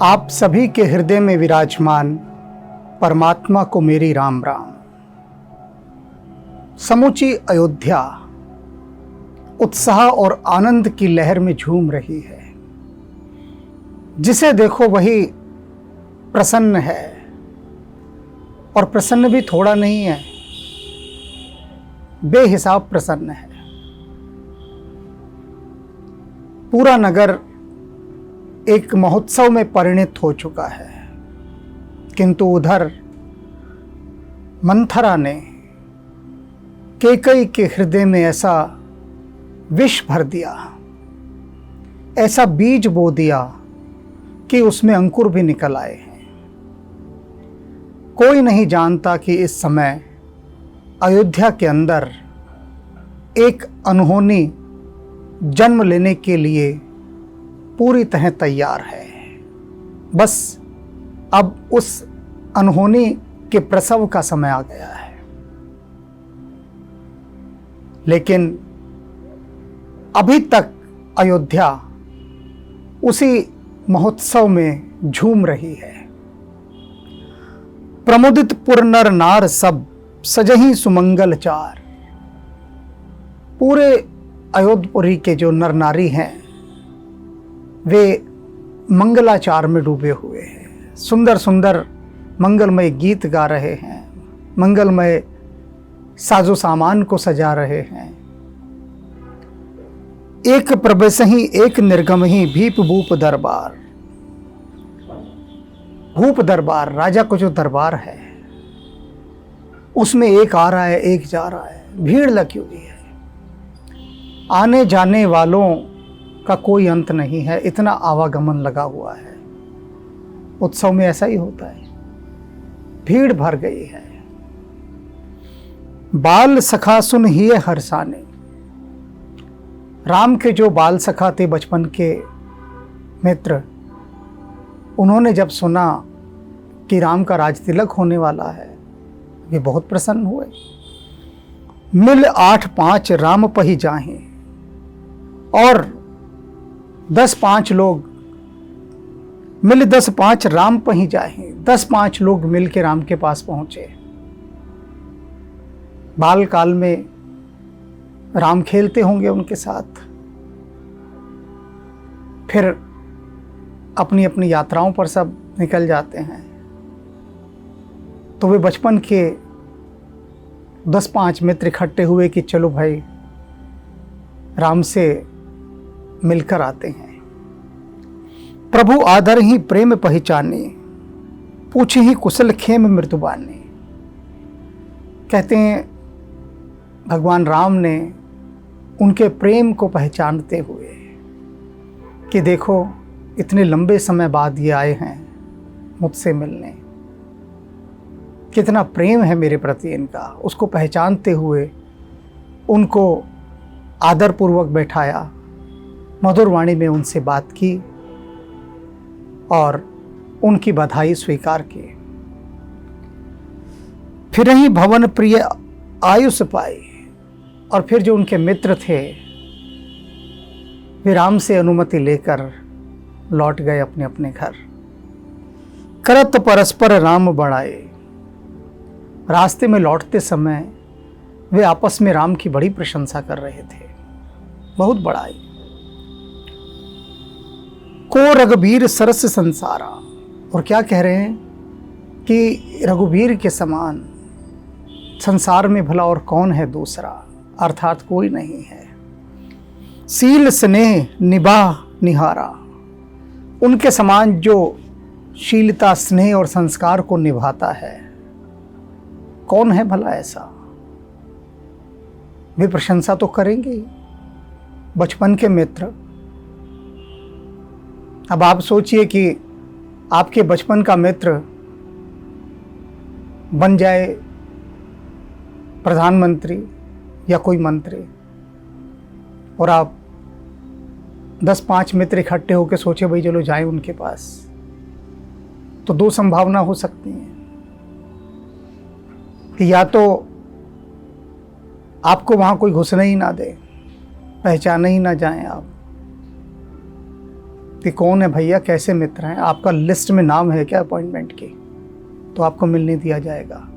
आप सभी के हृदय में विराजमान परमात्मा को मेरी राम राम। समूची अयोध्या उत्साह और आनंद की लहर में झूम रही है। जिसे देखो वही प्रसन्न है, और प्रसन्न भी थोड़ा नहीं है, बेहिसाब प्रसन्न है। पूरा नगर एक महोत्सव में परिणत हो चुका है, किंतु उधर मंथरा ने कैकेयी के हृदय में ऐसा विष भर दिया, ऐसा बीज बो दिया कि उसमें अंकुर भी निकल आए हैं। कोई नहीं जानता कि इस समय अयोध्या के अंदर एक अनहोनी जन्म लेने के लिए पूरी तरह तैयार है। बस अब उस अनहोनी के प्रसव का समय आ गया है। लेकिन अभी तक अयोध्या उसी महोत्सव में झूम रही है। प्रमुदित पुर नर नार सब सजहि सुमंगल चार। पूरे अयोध्यपुरी के जो नर नारी हैं वे मंगलाचार में डूबे हुए हैं। सुंदर सुंदर मंगलमय गीत गा रहे हैं, मंगलमय साजो सामान को सजा रहे हैं। एक प्रवेशहि एक निर्गमहि भीप भूप दरबार। भूप दरबार, राजा को जो दरबार है उसमें एक आ रहा है, एक जा रहा है, भीड़ लगी हुई है। आने जाने वालों का कोई अंत नहीं है, इतना आवागमन लगा हुआ है। उत्सव में ऐसा ही होता है, भीड़ भर गई है। बाल सखा सुन हिय हर्षाने। राम के जो बाल सखा थे, बचपन के मित्र, उन्होंने जब सुना कि राम का राज तिलक होने वाला है, वे बहुत प्रसन्न हुए। मिल 8-5 राम पही जाहें। और 10-5 लोग मिल 10-5 राम पही जाहें। 10-5 लोग मिल के राम के पास पहुंचे। बाल काल में राम खेलते होंगे उनके साथ, फिर अपनी अपनी यात्राओं पर सब निकल जाते हैं। तो वे बचपन के 10-5 मित्र इकट्ठे हुए कि चलो भाई राम से मिलकर आते हैं। प्रभु आदर ही प्रेम पहचाने, पूछे ही कुशल खेम मृदुबाने। कहते हैं भगवान राम ने उनके प्रेम को पहचानते हुए कि देखो इतने लंबे समय बाद ये आए हैं मुझसे मिलने, कितना प्रेम है मेरे प्रति इनका, उसको पहचानते हुए उनको आदरपूर्वक बैठाया, मधुर वाणी में उनसे बात की और उनकी बधाई स्वीकार की। फिर ही भवन प्रिय आयुष पाई। और फिर जो उनके मित्र थे वे राम से अनुमति लेकर लौट गए अपने अपने घर। करत परस्पर राम बढ़ाए। रास्ते में लौटते समय वे आपस में राम की बड़ी प्रशंसा कर रहे थे, बहुत बड़ाई। को रघुबीर सरस संसारा। और क्या कह रहे हैं कि रघुबीर के समान संसार में भला और कौन है दूसरा, अर्थात कोई नहीं है। सील स्नेह निभाह निहारा। उनके समान जो शीलता, स्नेह और संस्कार को निभाता है, कौन है भला ऐसा। वे प्रशंसा तो करेंगे ही, बचपन के मित्र। अब आप सोचिए कि आपके बचपन का मित्र बन जाए प्रधानमंत्री या कोई मंत्री, और आप 10-5 मित्र इकट्ठे होकर सोचे भाई चलो जाएं उनके पास, तो 2 संभावना हो सकती हैं कि या तो आपको वहाँ कोई घुसने ही ना दे, पहचाने ही ना जाएं आप, कि कौन है भैया, कैसे मित्र हैं, आपका लिस्ट में नाम है क्या अपॉइंटमेंट की, तो आपको मिलने दिया जाएगा।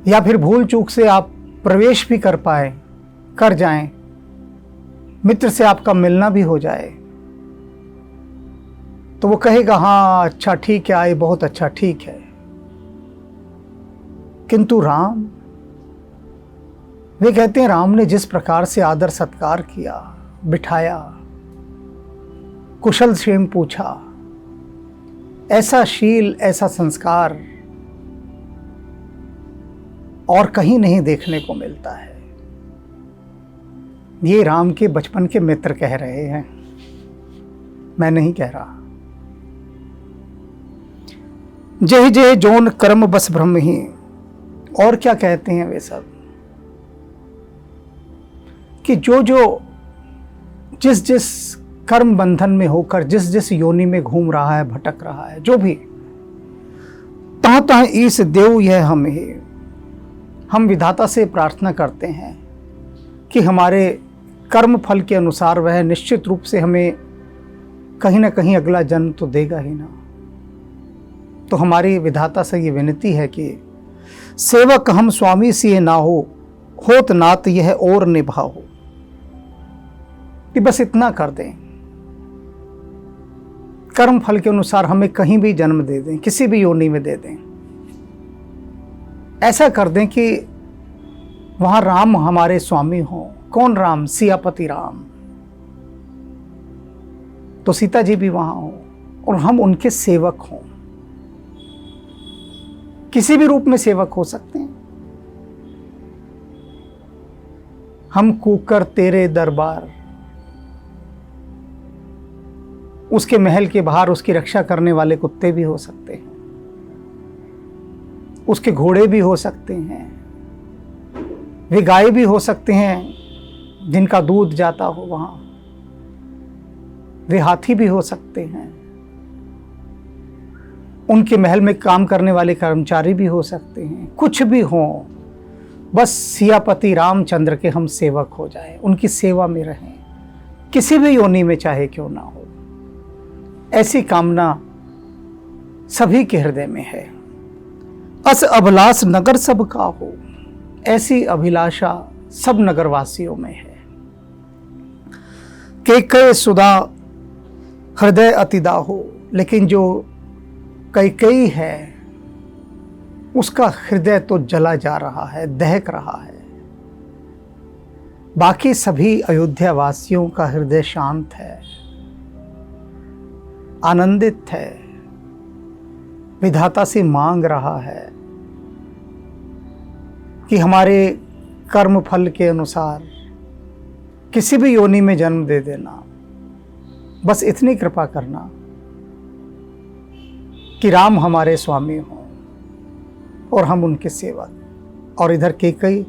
या फिर भूल चूक से आप प्रवेश भी कर जाएं, मित्र से आपका मिलना भी हो जाए, तो वो कहेगा हाँ अच्छा ठीक है, आए, बहुत अच्छा ठीक है। किंतु राम, वे कहते हैं राम ने जिस प्रकार से आदर सत्कार किया, बिठाया, कुशल क्षेम पूछा, ऐसा शील, ऐसा संस्कार और कहीं नहीं देखने को मिलता है। ये राम के बचपन के मित्र कह रहे हैं, मैं नहीं कह रहा। जय जय जोन कर्म बस ब्रह्म ही, और क्या कहते हैं वे सब, कि जो जिस जिस कर्म बंधन में होकर जिस जिस योनि में घूम रहा है, भटक रहा है, जो भी, तहाँ तहाँ ईस देव यह हम ही। हम विधाता से प्रार्थना करते हैं कि हमारे कर्म फल के अनुसार वह निश्चित रूप से हमें कहीं ना कहीं अगला जन्म तो देगा ही ना। तो हमारी विधाता से ये विनती है कि सेवक हम स्वामी सिए ना होत नात यह और निभाओ, कि बस इतना कर दें, कर्म फल के अनुसार हमें कहीं भी जन्म दे दें, किसी भी योनि में दे दें। ऐसा कर दें कि वहां राम हमारे स्वामी हों। कौन राम? सियापति राम। तो सीता जी भी वहां हों और हम उनके सेवक हों। किसी भी रूप में सेवक हो सकते हैं। हम कूकर तेरे दरबार, उसके महल के बाहर उसकी रक्षा करने वाले कुत्ते भी हो सकते हैं, उसके घोड़े भी हो सकते हैं, वे गाय भी हो सकते हैं जिनका दूध जाता हो वहां, वे हाथी भी हो सकते हैं, उनके महल में काम करने वाले कर्मचारी भी हो सकते हैं। कुछ भी हो, बस सियापति रामचंद्र के हम सेवक हो जाए, उनकी सेवा में रहें, किसी भी योनि में चाहे क्यों ना हो। ऐसी कामना सभी के हृदय में है। अस अभिलाष नगर सबका हो, ऐसी अभिलाषा सब नगरवासियों में है। कैकेयी सुधा हृदय अतिदा हो, लेकिन जो कैकेयी है उसका हृदय तो जला जा रहा है, दहक रहा है। बाकी सभी अयोध्या वासियों का हृदय शांत है, आनंदित है, विधाता से मांग रहा है कि हमारे कर्म फल के अनुसार किसी भी योनि में जन्म दे देना, बस इतनी कृपा करना कि राम हमारे स्वामी हों और हम उनके सेवक। और इधर कैकेयी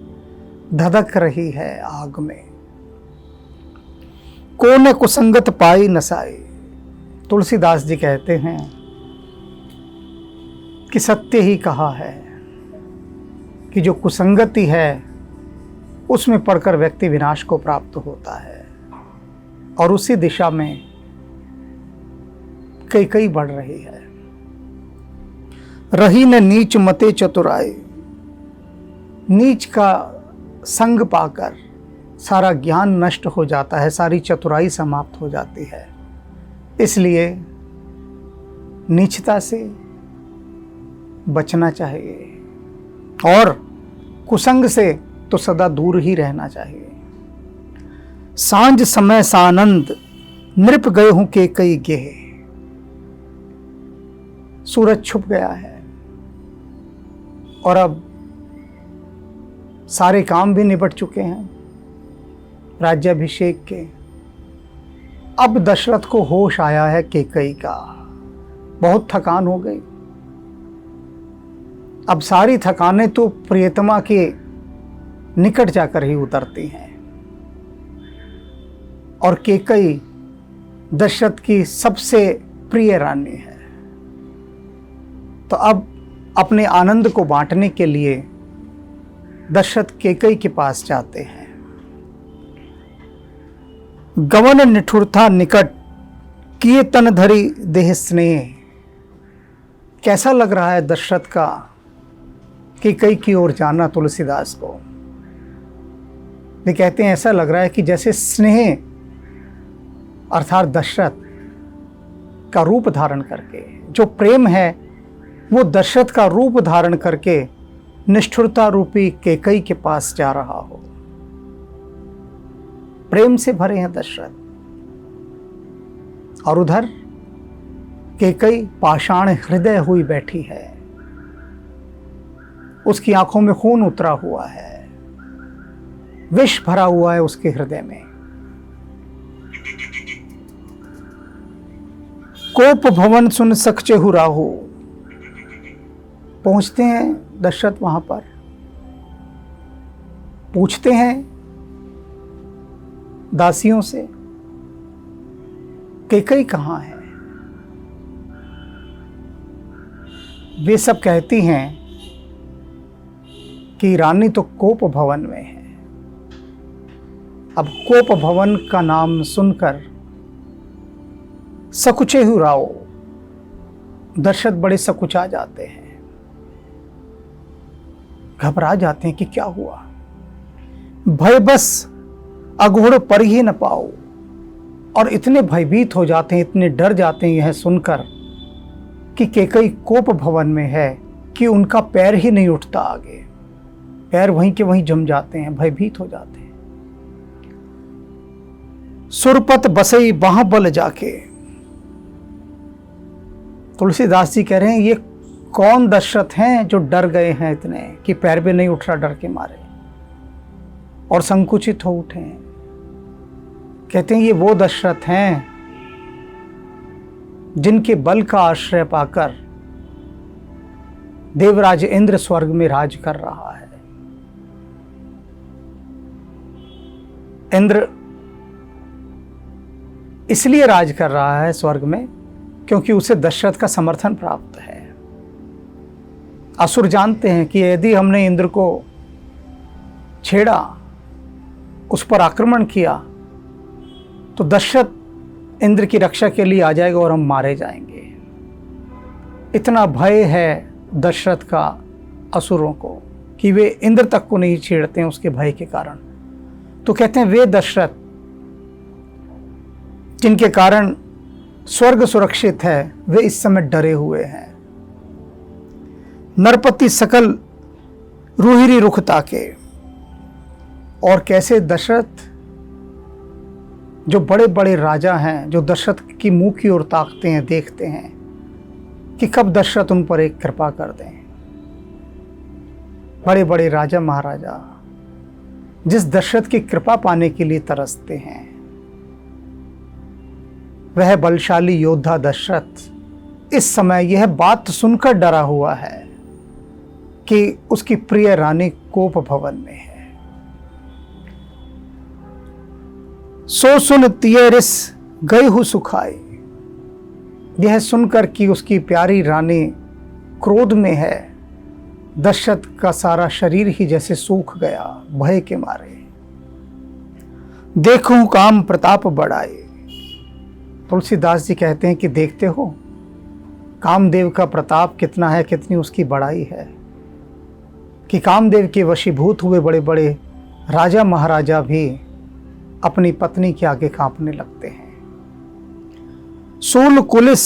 धधक रही है आग में। कोने कुसंगत पाई नसाई, तुलसीदास जी कहते हैं कि सत्य ही कहा है कि जो कुसंगति है उसमें पड़कर व्यक्ति विनाश को प्राप्त होता है, और उसी दिशा में कैकेयी बढ़ रही है। रही न नीच मते चतुराई, नीच का संग पाकर सारा ज्ञान नष्ट हो जाता है, सारी चतुराई समाप्त हो जाती है। इसलिए नीचता से बचना चाहिए और कुसंग से तो सदा दूर ही रहना चाहिए। सांझ समय सानंद नृप गए हूं कैकेयी गेह, सूरज छुप गया है और अब सारे काम भी निपट चुके हैं राज्याभिषेक के। अब दशरथ को होश आया है कैकेयी का, बहुत थकान हो गई। अब सारी थकानें तो प्रियतमा के निकट जाकर ही उतरती हैं, और कैकेयी दशरथ की सबसे प्रिय रानी है। तो अब अपने आनंद को बांटने के लिए दशरथ कैकेयी के पास जाते हैं। गवन निठुरता निकट किए तन धरी देह स्नेह। कैसा लग रहा है दशरथ का कि कई की ओर जाना तुलसीदास को। वे कहते हैं ऐसा लग रहा है कि जैसे स्नेह अर्थात दशरथ का रूप धारण करके, जो प्रेम है वो दशरथ का रूप धारण करके निष्ठुरता रूपी कैकेयी के पास जा रहा हो। प्रेम से भरे हैं दशरथ, और उधर कैकेयी पाषाण हृदय हुई बैठी है। उसकी आंखों में खून उतरा हुआ है, विष भरा हुआ है उसके हृदय में। कोप भवन सुन सकचे हु राहु। पहुंचते हैं दशरथ वहां पर, पूछते हैं दासियों से कैकेयी कहां है। वे सब कहती हैं कि रानी तो कोप भवन में है। अब कोप भवन का नाम सुनकर सकुचे हु राव, दशरथ बड़े सकुचा जाते हैं, घबरा जाते हैं कि क्या हुआ। भय बस अघोड़ पर ही न पाओ, और इतने भयभीत हो जाते हैं, इतने डर जाते हैं यह सुनकर कि कैकेयी कोप भवन में है कि उनका पैर ही नहीं उठता आगे। पैर वहीं के वहीं जम जाते हैं, भयभीत हो जाते हैं। सुरपत बसई वहां बल जाके। तुलसीदास जी कह रहे हैं ये कौन दशरथ हैं जो डर गए हैं इतने कि पैर भी नहीं उठ रहा डर के मारे और संकुचित हो उठे हैं। कहते हैं ये वो दशरथ हैं जिनके बल का आश्रय पाकर देवराज इंद्र स्वर्ग में राज कर रहा है। इंद्र इसलिए राज कर रहा है स्वर्ग में क्योंकि उसे दशरथ का समर्थन प्राप्त है। असुर जानते हैं कि यदि हमने इंद्र को छेड़ा, उस पर आक्रमण किया, तो दशरथ इंद्र की रक्षा के लिए आ जाएगा और हम मारे जाएंगे। इतना भय है दशरथ का असुरों को कि वे इंद्र तक को नहीं छेड़ते हैं उसके भय के कारण। तो कहते हैं वे दशरथ जिनके कारण स्वर्ग सुरक्षित है, वे इस समय डरे हुए हैं। नरपति सकल रूहिरी रुख ताके। और कैसे दशरथ जो बड़े बड़े राजा हैं, जो दशरथ की मुंह की ओर ताकते हैं, देखते हैं कि कब दशरथ उन पर एक कृपा कर दें। बड़े बड़े राजा महाराजा जिस दशरथ की कृपा पाने के लिए तरसते हैं, वह बलशाली योद्धा दशरथ इस समय यह बात सुनकर डरा हुआ है कि उसकी प्रिय रानी कोप भवन में है। सो सुन तियरिस गई हु सुखाई। यह सुनकर कि उसकी प्यारी रानी क्रोध में है, दशरथ का सारा शरीर ही जैसे सूख गया भय के मारे। देखूं काम प्रताप बढ़ाए। तुलसीदास जी कहते हैं कि देखते हो कामदेव का प्रताप कितना है, कितनी उसकी बड़ाई है कि कामदेव के वशीभूत हुए बड़े बड़े राजा महाराजा भी अपनी पत्नी के आगे कांपने लगते हैं। सूल कुलिस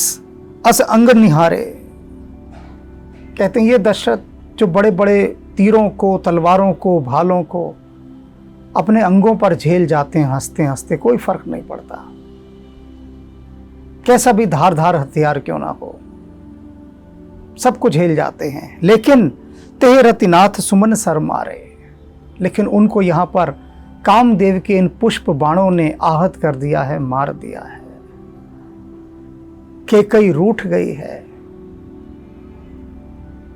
अस अंग निहारे। कहते हैं ये दशरथ जो बड़े बड़े तीरों को, तलवारों को, भालों को अपने अंगों पर झेल जाते हैं हंसते हंसते, कोई फर्क नहीं पड़ता, कैसा भी धारदार हथियार क्यों ना हो, सबको झेल जाते हैं। लेकिन तेह रतिनाथ सुमन सर मारे। लेकिन उनको यहां पर कामदेव के इन पुष्प बाणों ने आहत कर दिया है, मार दिया है। कैकेयी रूठ गई है,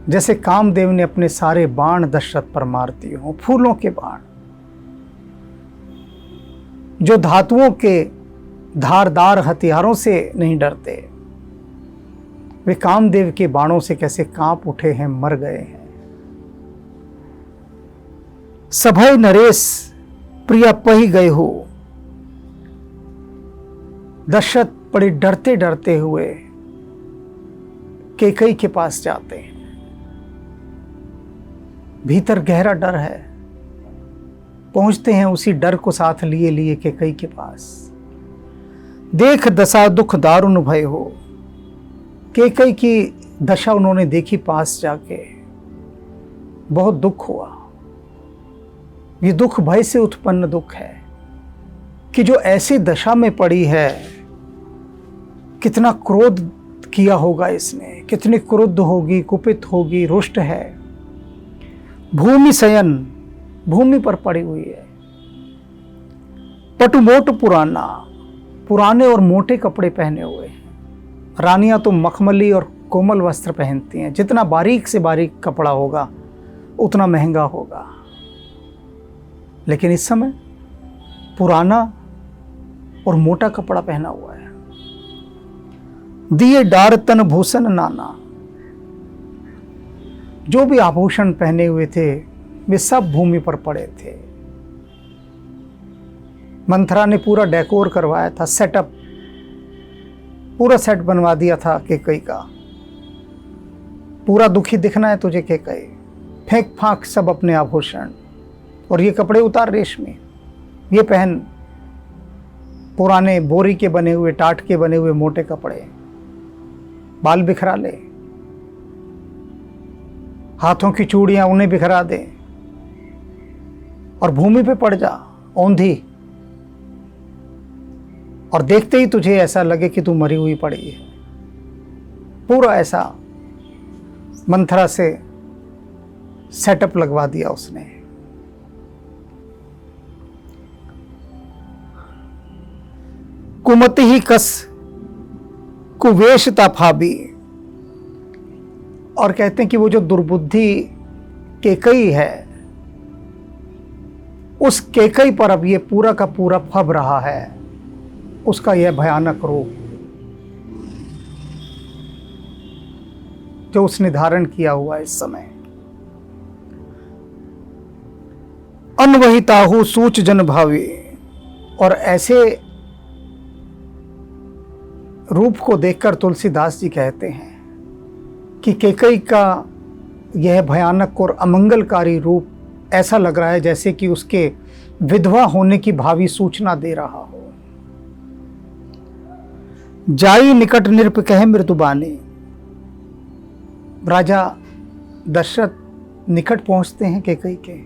जैसे कामदेव ने अपने सारे बाण दशरथ पर मार दिए हों, फूलों के बाण जो धातुओं के धारदार हथियारों से नहीं डरते, वे कामदेव के बाणों से कैसे कांप उठे हैं, मर गए हैं। सभय नरेश प्रिया पही गए हो। दशरथ बड़े डरते डरते हुए कैकेयी के पास जाते हैं। भीतर गहरा डर है। पहुंचते हैं उसी डर को साथ लिए लिए कैकेयी के पास। देख दशा दुख दारुण भय हो। कैकेयी की दशा उन्होंने देखी पास जाके। बहुत दुख हुआ। ये दुख भय से उत्पन्न दुख है कि जो ऐसी दशा में पड़ी है, कितना क्रोध किया होगा इसने, कितनी क्रुद्ध होगी, कुपित होगी, रुष्ट है। भूमि शयन, भूमि पर पड़ी हुई है। पटुमोट पुराना, पुराने और मोटे कपड़े पहने हुए हैं। रानियां तो मखमली और कोमल वस्त्र पहनती हैं। जितना बारीक से बारीक कपड़ा होगा उतना महंगा होगा, लेकिन इस समय पुराना और मोटा कपड़ा पहना हुआ है। दिए डार तन भूषण नाना, जो भी आभूषण पहने हुए थे वे सब भूमि पर पड़े थे। मंथरा ने पूरा डेकोर करवाया था, सेटअप, पूरा सेट बनवा दिया था कैकेयी का। पूरा दुखी दिखना है तुझे कैकेयी, फेंक फांक सब अपने आभूषण और ये कपड़े उतार रेशमी, ये पहन पुराने बोरी के बने हुए, टाट के बने हुए मोटे कपड़े। बाल बिखरा ले, हाथों की चूड़ियां उन्हें बिखरा दे और भूमि पे पड़ जा औंधी, और देखते ही तुझे ऐसा लगे कि तू मरी हुई पड़ी है। पूरा ऐसा मंथरा से सेटअप लगवा दिया उसने। कुमति ही कस कुवेशता फाबी, और कहते हैं कि वो जो दुर्बुद्धि कैकेयी है, उस कैकेयी पर अब ये पूरा का पूरा फब रहा है उसका यह भयानक रूप जो उसने धारण किया हुआ इस समय। अनवहिताहु सूच जन भावी, और ऐसे रूप को देखकर तुलसीदास जी कहते हैं कि कैकेयी का यह भयानक और अमंगलकारी रूप ऐसा लग रहा है जैसे कि उसके विधवा होने की भावी सूचना दे रहा हो। जाई निकट नृप कहे मृदुबानी, राजा दशरथ निकट पहुंचते हैं कैकेयी के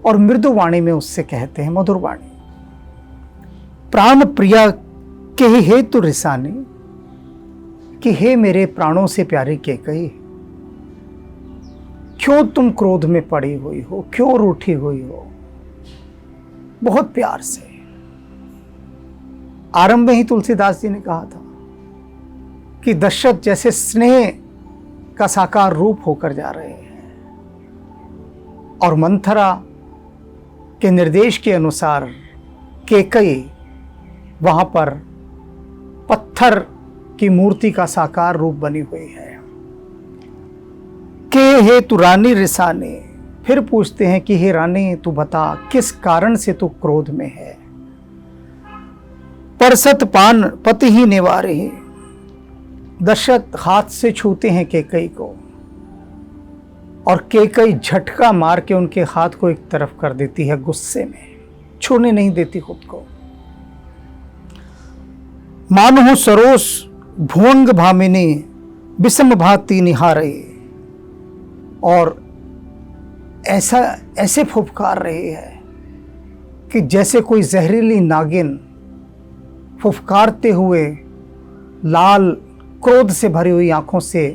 और मृदुवाणी में उससे कहते हैं, मधुर वाणी, प्राण प्रिया के ही हेतु रिसानी, कि हे मेरे प्राणों से प्यारी कैकेयी, क्यों तुम क्रोध में पड़ी हुई हो, क्यों रूठी हुई हो। बहुत प्यार से आरंभ में ही तुलसीदास जी ने कहा था कि दशरथ जैसे स्नेह का साकार रूप होकर जा रहे हैं, और मंथरा के निर्देश के अनुसार कैकेयी वहां पर पत्थर की मूर्ति का साकार रूप बनी हुई है। के हे तू रानी रिसाने, फिर पूछते हैं कि हे रानी तू बता किस कारण से तू क्रोध में है। परसत पान पति ही निवारे, दशरथ हाथ से छूते हैं कैकेयी को और कैकेयी झटका मार के उनके हाथ को एक तरफ कर देती है गुस्से में, छूने नहीं देती खुद को। मानहु सरोस भुवंग भामिनी विषम भांति निहारे, और ऐसे फुफकार रहे हैं कि जैसे कोई जहरीली नागिन फुफकारते हुए लाल क्रोध से भरी हुई आंखों से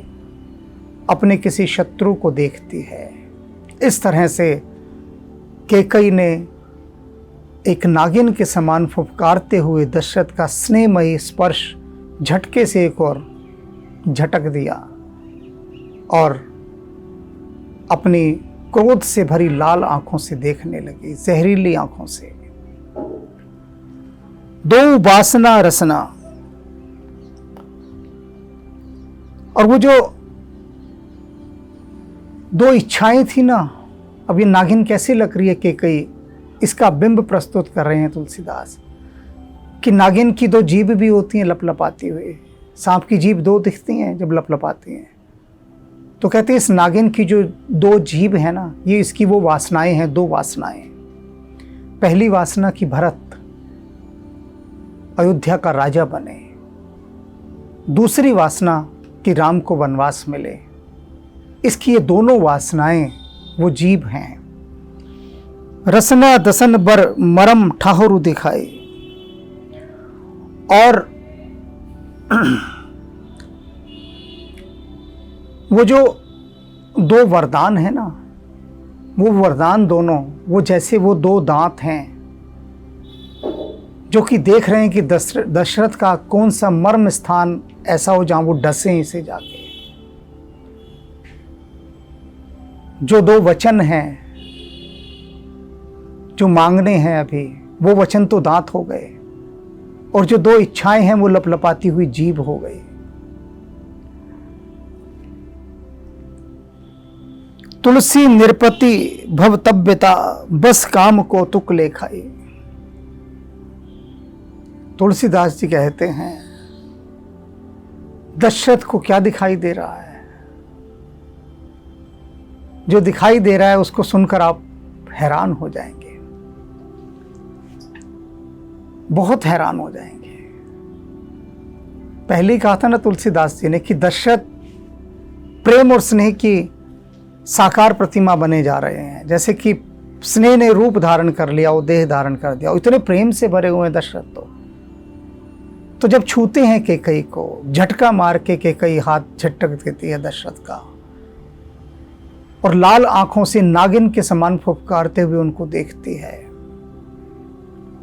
अपने किसी शत्रु को देखती है। इस तरह से कैकेयी ने एक नागिन के समान फुफकारते हुए दशरथ का स्नेहमयी स्पर्श झटके से एक और झटक दिया और अपनी क्रोध से भरी लाल आंखों से देखने लगी, जहरीली आंखों से। दो वासना रसना, और वो जो दो इच्छाएं थी ना, अब ये नागिन कैसे लग रही है कैकेयी, इसका बिंब प्रस्तुत कर रहे हैं तुलसीदास कि नागिन की दो जीभ भी होती हैं लपलपाती हुई, सांप की जीभ दो दिखती हैं जब लपलपाती हैं। तो कहते हैं इस नागिन की जो दो जीभ है ना, ये इसकी वो वासनाएं हैं, दो वासनाएं। पहली वासना कि भरत अयोध्या का राजा बने, दूसरी वासना कि राम को वनवास मिले। इसकी ये दोनों वासनाएं वो जीभ हैं। रसना दसन बर मरम ठाहुरु दिखाई। और वो जो दो वरदान है ना, वो वरदान दोनों वो जैसे वो दो दांत हैं जो कि देख रहे हैं कि दशरथ का कौन सा मर्म स्थान ऐसा हो जहां वो डसे इसे जाके। जो दो वचन हैं जो मांगने हैं अभी, वो वचन तो दांत हो गए, और जो दो इच्छाएं हैं वो लपलपाती हुई जीभ हो गई। तुलसी निरपति भवतव्यता बस काम को तुक ले खाई। तुलसीदास जी कहते हैं दशरथ को क्या दिखाई दे रहा है? जो दिखाई दे रहा है उसको सुनकर आप हैरान हो जाएंगे, बहुत हैरान हो जाएंगे। पहले ही कहा था ना तुलसीदास जी ने कि दशरथ प्रेम और स्नेह की साकार प्रतिमा बने जा रहे हैं। जैसे कि स्नेह ने रूप धारण कर लिया, वो देह धारण कर दिया, इतने प्रेम से भरे हुए हैं दशरथ। तो जब छूते हैं कैकई को, झटका मार के कैकई हाथ झटक देती है दशरथ का, और लाल आंखों से नागिन के समान फुफकारते हुए उनको देखती है।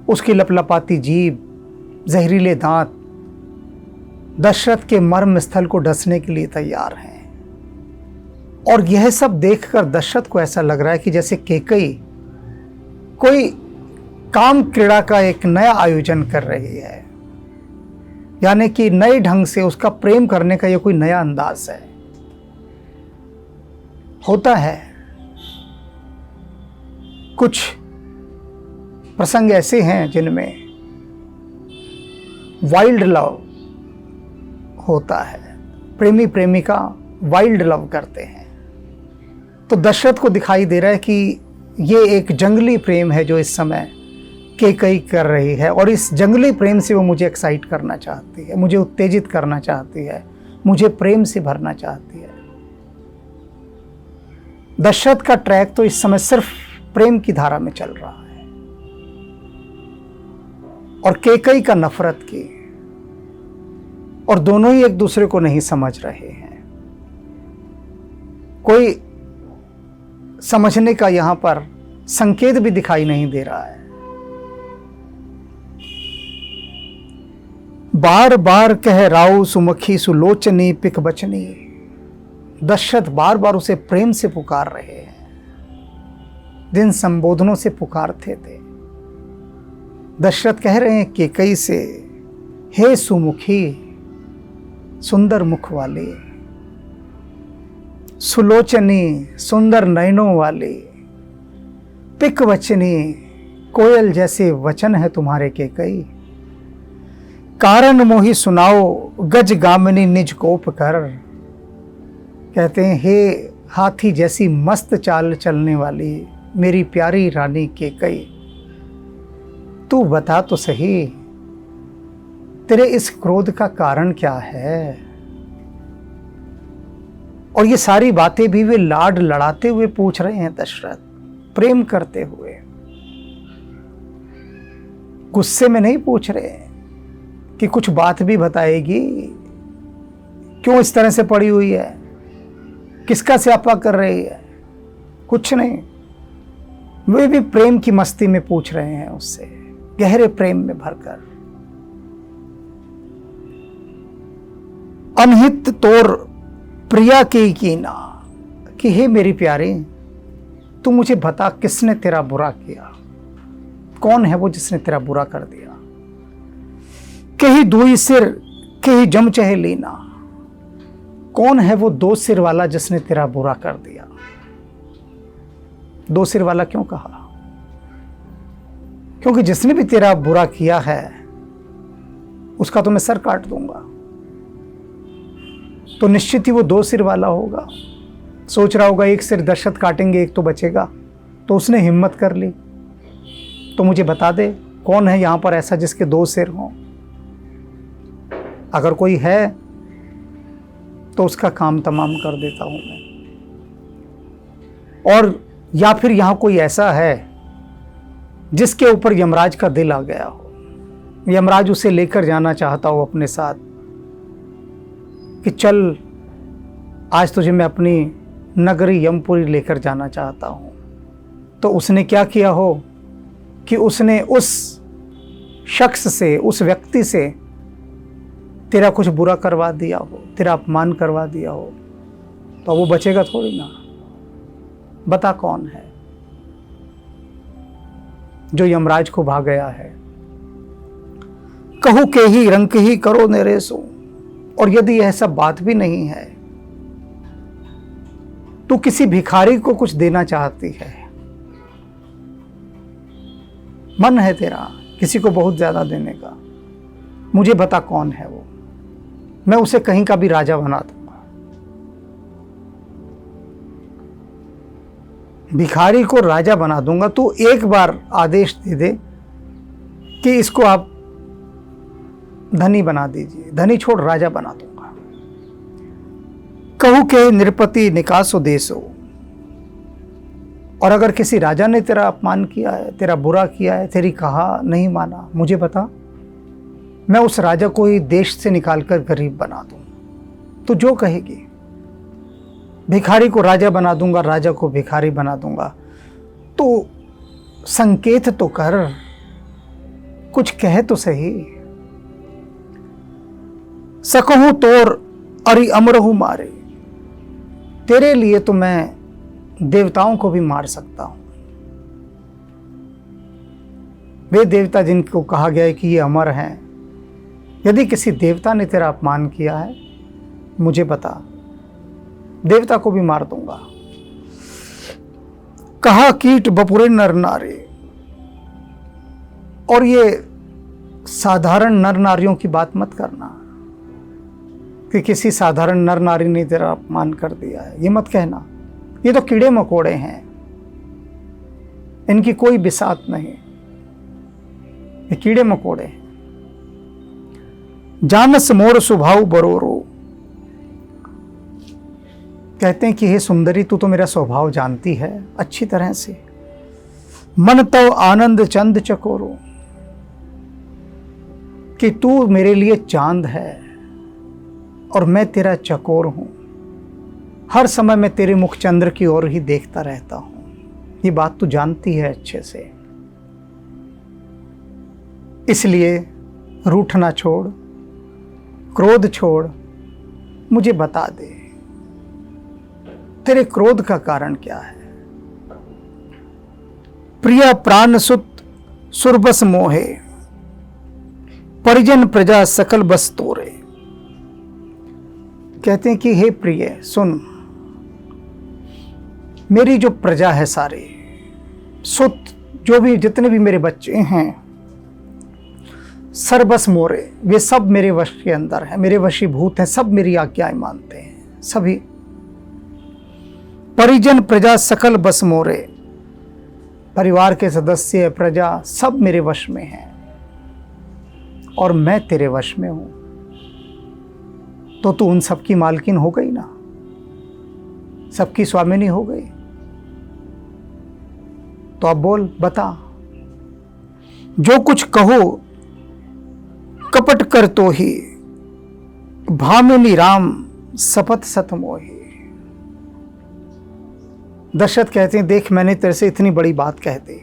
उसकी लपलपाती जीभ, जहरीले दांत दशरथ के मर्म स्थल को डसने के लिए तैयार हैं। और यह सब देखकर दशरथ को ऐसा लग रहा है कि जैसे कैकई कोई काम क्रीड़ा का एक नया आयोजन कर रही है, यानी कि नए ढंग से उसका प्रेम करने का यह कोई नया अंदाज है। होता है कुछ प्रसंग ऐसे हैं जिनमें वाइल्ड लव होता है, प्रेमी प्रेमिका वाइल्ड लव करते हैं। तो दशरथ को दिखाई दे रहा है कि ये एक जंगली प्रेम है जो इस समय कैकई कर रही है, और इस जंगली प्रेम से वो मुझे एक्साइट करना चाहती है, मुझे उत्तेजित करना चाहती है, मुझे प्रेम से भरना चाहती है। दशरथ का ट्रैक तो इस समय सिर्फ प्रेम की धारा में चल रहा है, और कैकई का नफरत की, और दोनों ही एक दूसरे को नहीं समझ रहे हैं। कोई समझने का यहां पर संकेत भी दिखाई नहीं दे रहा है। बार बार कह राउ सुमुखी सुलोचनी पिक बचनी। दशरथ बार बार उसे प्रेम से पुकार रहे हैं, जिन संबोधनों से पुकारते थे। दशरथ कह रहे हैं कैकई से, हे सुमुखी, सुंदर मुख वाली, सुलोचनी, सुंदर नयनों वाली, पिक वचनी, कोयल जैसे वचन है तुम्हारे कैकई। कारण मोहि सुनाओ गज गामिनी निज कोप कर। कहते हैं हे हाथी जैसी मस्त चाल चलने वाली मेरी प्यारी रानी कैकई, तू बता तो सही तेरे इस क्रोध का कारण क्या है। और ये सारी बातें भी वे लाड लड़ाते हुए पूछ रहे हैं दशरथ, प्रेम करते हुए, गुस्से में नहीं पूछ रहे कि कुछ बात भी बताएगी, क्यों इस तरह से पड़ी हुई है, किसका स्यापा कर रही है, कुछ नहीं। वे भी प्रेम की मस्ती में पूछ रहे हैं उससे, गहरे प्रेम में भरकर। अनहित तोर प्रिया की कीना, कि हे मेरी प्यारी, तू मुझे बता किसने तेरा बुरा किया, कौन है वो जिसने तेरा बुरा कर दिया। कहीं दुई सिर कहीं जम चहे लीना, कौन है वो दो सिर वाला जिसने तेरा बुरा कर दिया। दो सिर वाला क्यों कहा? क्योंकि जिसने भी तेरा बुरा किया है उसका तो मैं सर काट दूंगा। तो निश्चित ही वो 2 सिर वाला होगा। सोच रहा होगा एक सिर दशरथ काटेंगे, एक तो बचेगा। तो उसने हिम्मत कर ली। तो मुझे बता दे कौन है यहां पर ऐसा जिसके 2 सिर हों। अगर कोई है तो उसका काम तमाम कर देता हूं मैं। और या फिर यहां कोई ऐसा है जिसके ऊपर यमराज का दिल आ गया हो, यमराज उसे लेकर जाना चाहता हो अपने साथ कि चल आज तुझे मैं अपनी नगरी यमपुरी लेकर जाना चाहता हूं। तो उसने क्या किया हो कि उसने उस शख्स से, उस व्यक्ति से तेरा कुछ बुरा करवा दिया हो, तेरा अपमान करवा दिया हो, तो वो बचेगा थोड़ी ना। बता कौन है जो यमराज को भाग गया है। कहूं के ही रंक ही करो नरेसो। और यदि यह सब बात भी नहीं है, तू किसी भिखारी को कुछ देना चाहती है, मन है तेरा किसी को बहुत ज्यादा देने का, मुझे बता कौन है वो, मैं उसे कहीं का भी राजा बना दूंगा। भिखारी को राजा बना दूंगा। तू एक बार आदेश दे दे कि इसको आप धनी बना दीजिए, धनी छोड़ राजा बना दूंगा। कहूं के नृपति निकासो देसो। और अगर किसी राजा ने तेरा अपमान किया है, तेरा बुरा किया है, तेरी कहा नहीं माना, मुझे बता, मैं उस राजा को ही देश से निकालकर गरीब बना दूं। तो जो कहेगी, भिखारी को राजा बना दूंगा, राजा को भिखारी बना दूंगा। तो संकेत तो कर, कुछ कहे तो सही। सकहूं तोर अरि अमरहु मारे। तेरे लिए तो मैं देवताओं को भी मार सकता हूं। वे देवता जिनको कहा गया है कि ये अमर हैं, यदि किसी देवता ने तेरा अपमान किया है, मुझे बता, देवता को भी मार दूंगा। कहा कीट बपुरे नर नारी। और ये साधारण नर नारियों की बात मत करना कि किसी साधारण नर नारी ने तेरा अपमान कर दिया है, ये मत कहना। ये तो कीड़े मकोड़े हैं, इनकी कोई बिसात नहीं, ये कीड़े मकोड़े हैं। जानस मोर सुभाव बरोरो। कहते हैं कि हे सुंदरी, तू तो मेरा स्वभाव जानती है अच्छी तरह से। मन तव आनंद चंद चकोरो। कि तू मेरे लिए चांद है और मैं तेरा चकोर हूं। हर समय मैं तेरे मुख चंद्र की ओर ही देखता रहता हूं। ये बात तू जानती है अच्छे से। इसलिए रूठना छोड़, क्रोध छोड़, मुझे बता दे तेरे क्रोध का कारण क्या है। प्रिय प्राण सुत सुरबस मोहे। परिजन प्रजा सकल बस तोरे। कहते हैं कि हे प्रिय सुन, मेरी जो प्रजा है सारे, सुत जो भी जितने भी मेरे बच्चे हैं, सरबस मोरे, वे सब मेरे वश के अंदर हैं, मेरे वशीभूत हैं, सब मेरी आज्ञाएं मानते हैं सभी। परिजन प्रजा सकल बस मोरे। परिवार के सदस्य, प्रजा सब मेरे वश में हैं और मैं तेरे वश में हूं। तो तू उन सबकी मालकिन हो गई ना, सबकी स्वामिनी हो गई। तो अब बोल, बता, जो कुछ कहो कपट कर तो ही। भामिनी राम सपथ सत मोही। दशरथ कहते हैं, देख मैंने तेरे से इतनी बड़ी बात कह दी।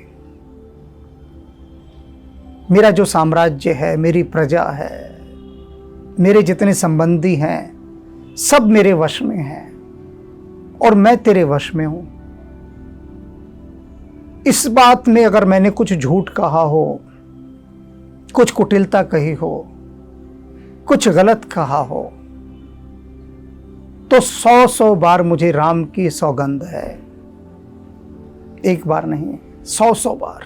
मेरा जो साम्राज्य है, मेरी प्रजा है, मेरे जितने संबंधी हैं, सब मेरे वश में हैं और मैं तेरे वश में हूं। इस बात में अगर मैंने कुछ झूठ कहा हो, कुछ कुटिलता कही हो, कुछ गलत कहा हो, तो 100 बार मुझे राम की सौगंध है। एक बार नहीं, 100 बार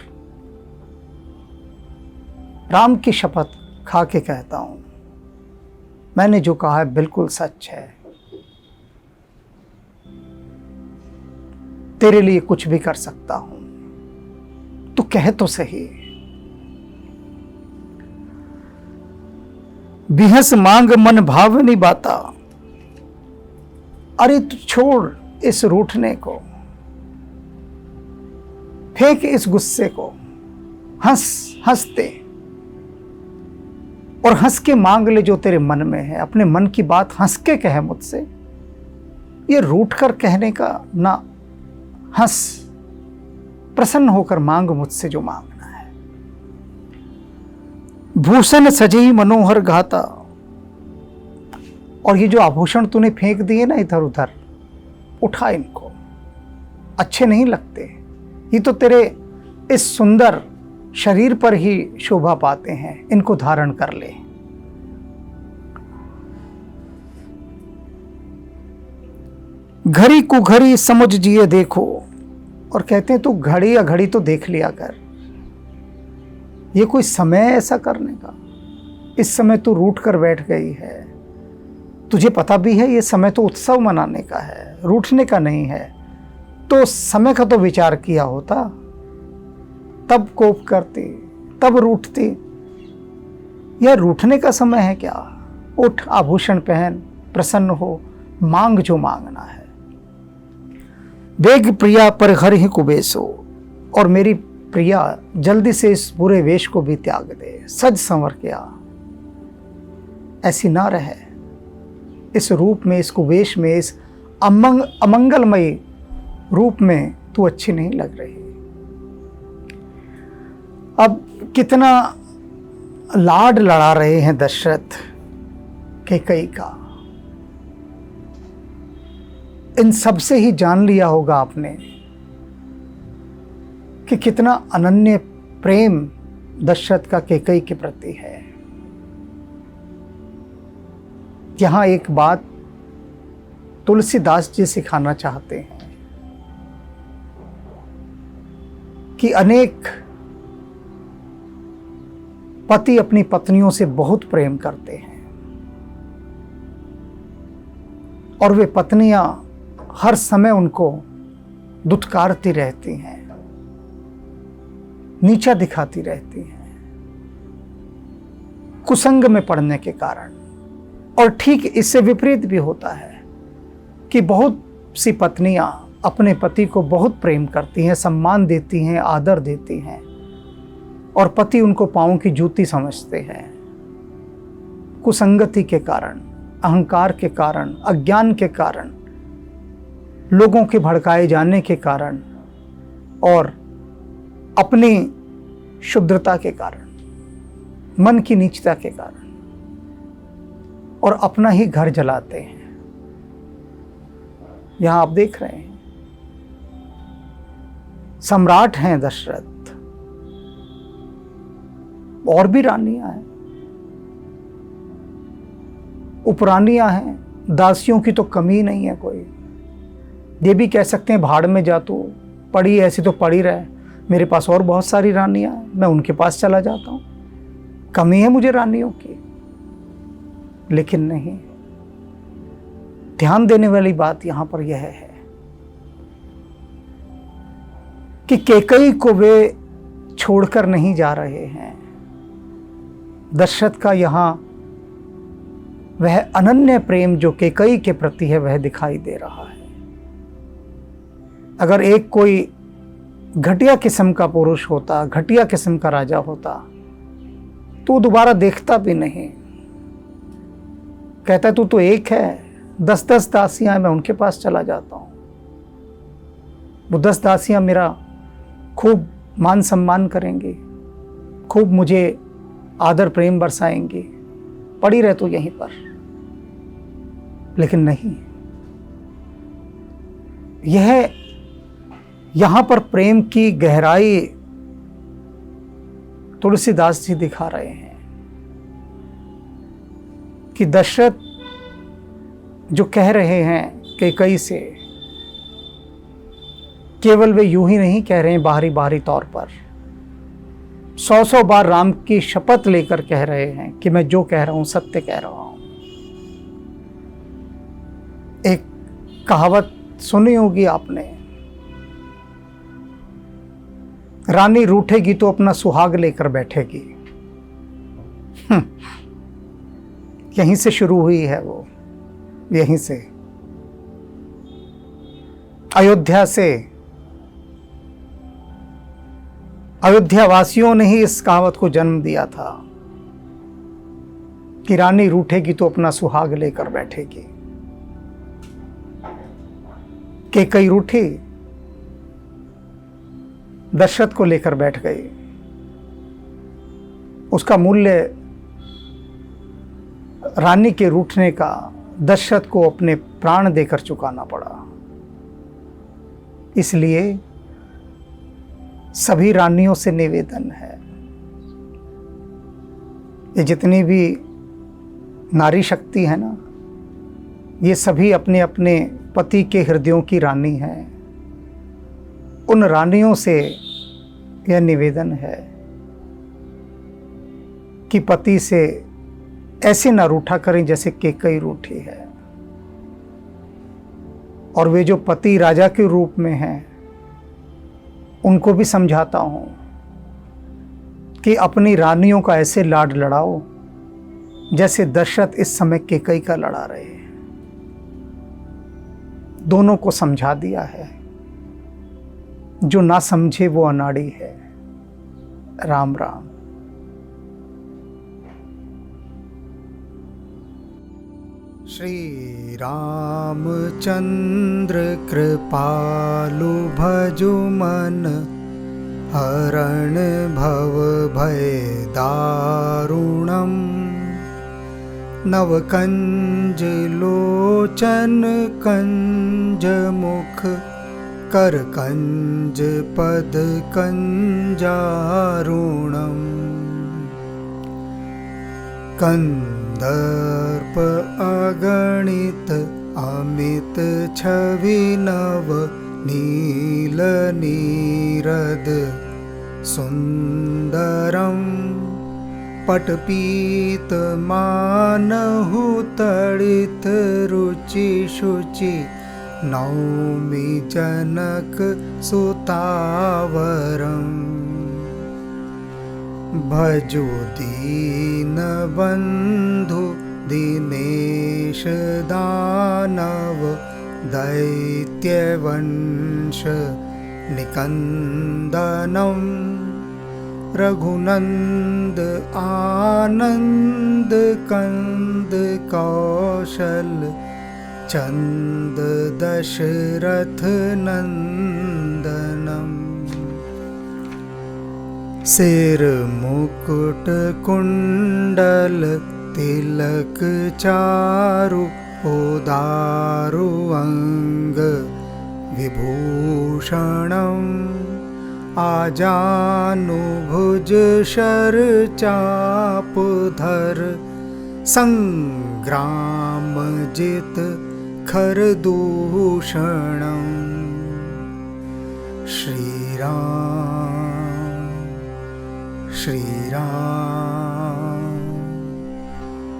राम की शपथ खा के कहता हूं। मैंने जो कहा है बिल्कुल सच है, तेरे लिए कुछ भी कर सकता हूं, तू कह तो सही। बिहस मांग मन भावनी बाता, अरे तू छोड़ इस रूठने को, फेंक इस गुस्से को, हंसते और हंस के मांग ले जो तेरे मन में है। अपने मन की बात हंस के कहे मुझसे, ये रूठ कर कहने का ना, हंस प्रसन्न होकर मांग मुझसे जो मांगना है। भूषण सजई मनोहर घाता, और ये जो आभूषण तूने फेंक दिए ना इधर उधर, उठा इनको, अच्छे नहीं लगते, ये तो तेरे इस सुंदर शरीर पर ही शोभा पाते हैं, इनको धारण कर ले। घड़ी को घड़ी समझ जिए देखो, और कहते हैं तू घड़ी या घड़ी तो देख लिया कर, ये कोई समय है ऐसा करने का? इस समय तू रूठ कर बैठ गई है, तुझे पता भी है ये समय तो उत्सव मनाने का है, रूठने का नहीं है। तो समय का तो विचार किया होता, तब कोप करती, तब रूठती। यह रूठने का समय है क्या? उठ, आभूषण पहन, प्रसन्न हो, मांग जो मांगना है। बेग प्रिया पर हर ही कुबेसो, और मेरी प्रिया जल्दी से इस बुरे वेश को भी त्याग दे, सज संवर के आ, ऐसी ना रहे इस रूप में, इस कुवेश में, इस अमंगलमयी रूप में तू अच्छी नहीं लग रही। अब कितना लाड लड़ा रहे हैं दशरथ कैकेयी का, इन सब से ही जान लिया होगा आपने कि कितना अनन्य प्रेम दशरथ का कैकेयी के प्रति है। यहां एक बात तुलसीदास जी सिखाना चाहते हैं कि अनेक पति अपनी पत्नियों से बहुत प्रेम करते हैं, और वे पत्नियां हर समय उनको दुत्कारती रहती हैं, नीचा दिखाती रहती हैं, कुसंग में पड़ने के कारण। और ठीक इससे विपरीत भी होता है कि बहुत सी पत्नियां अपने पति को बहुत प्रेम करती हैं, सम्मान देती हैं, आदर देती हैं, और पति उनको पांव की जूती समझते हैं। कुसंगति के कारण, अहंकार के कारण, अज्ञान के कारण, लोगों के भड़काए जाने के कारण, और अपनी शुद्धता के कारण, मन की नीचता के कारण, और अपना ही घर जलाते हैं। यहां आप देख रहे हैं सम्राट हैं दशरथ, और भी रानियां हैं, उपरानियां हैं, दासियों की तो कमी नहीं है कोई। ये भी कह सकते हैं भाड़ में जा, तू पड़ी ऐसी तो पड़ी रहे, मेरे पास और बहुत सारी रानियां हैं, मैं उनके पास चला जाता हूं, कमी है मुझे रानियों की। लेकिन नहीं, ध्यान देने वाली बात यहां पर यह है कि कैकेयी को वे छोड़कर नहीं जा रहे हैं। दशरथ का यहां वह अनन्य प्रेम जो कैकेयी के प्रति है वह दिखाई दे रहा है। अगर एक कोई घटिया किस्म का पुरुष होता, घटिया किस्म का राजा होता, तो दोबारा देखता भी नहीं, कहता तू तो एक है, 10-10 दासियां मैं उनके पास चला जाता हूं, वो 10 दासियां मेरा खूब मान सम्मान करेंगी, खूब मुझे आदर प्रेम बरसाएंगी, पड़ी रह तो यहीं पर। लेकिन नहीं, यह यहां पर प्रेम की गहराई तुलसीदास जी दिखा रहे हैं कि दशरथ जो कह रहे हैं कैकेयी से, केवल वे यूं ही नहीं कह रहे हैं बाहरी बाहरी तौर पर, 100-100 बार राम की शपथ लेकर कह रहे हैं कि मैं जो कह रहा हूं सत्य कह रहा हूं। कहावत सुनी होगी आपने, रानी रूठेगी तो अपना सुहाग लेकर बैठेगी। यहीं से शुरू हुई है वो, यहीं से, अयोध्या से। अयोध्या वासियों ने ही इस कहावत को जन्म दिया था कि रानी रूठेगी तो अपना सुहाग लेकर बैठेगी। कैकेयी रूठी, दशरथ को लेकर बैठ गई। उसका मूल्य रानी के रूठने का दशरथ को अपने प्राण देकर चुकाना पड़ा। इसलिए सभी रानियों से निवेदन है, ये जितनी भी नारी शक्ति है ना, ये सभी अपने अपने पति के हृदयों की रानी है। उन रानियों से यह निवेदन है कि पति से ऐसे ना रूठा करें जैसे कैकेयी रूठी है। और वे जो पति राजा के रूप में हैं, उनको भी समझाता हूं कि अपनी रानियों का ऐसे लाड लड़ाओ जैसे दशरथ इस समय कैकेयी का लड़ा रहे हैं। दोनों को समझा दिया है, जो ना समझे वो अनाड़ी है। राम राम। श्री रामचंद्र कृपालु भजु मन, हरण भव भय दारुणम्। नव कंज लोचन कंज मुख, कर कंज पद कंजारुणम्। कंदर्प अगणित अमित छवि नव, नील नीरद सुंदरम्। पटपीत मानहु तड़ित रुचि शुचि, नौमि जनक सुतावरम्। भजो दीन बंधु दिनेश दानव, दैत्यवंश निकंदनम्। रघुनंद आनंद कंद कौशल, चंद दशरथ नंदनम्। सिर मुकुट कुंडल तिलक चारु, उदारु अंग विभूषणम्। आजानुभुज शर चाप धर, संग्राम जित खर दूषणम्। श्री राम श्री राम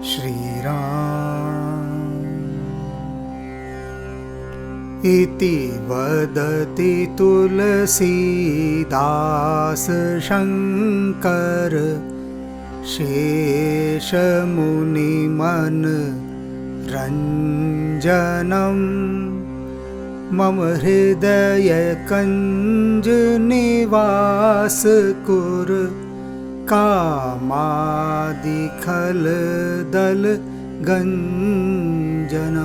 श्री राम। इति वदति तुलसीदास शंकर, शेषमुनि मन रंजनम्। मम हृदय कंज निवास कुर, कामादि खल दल गंजनम्।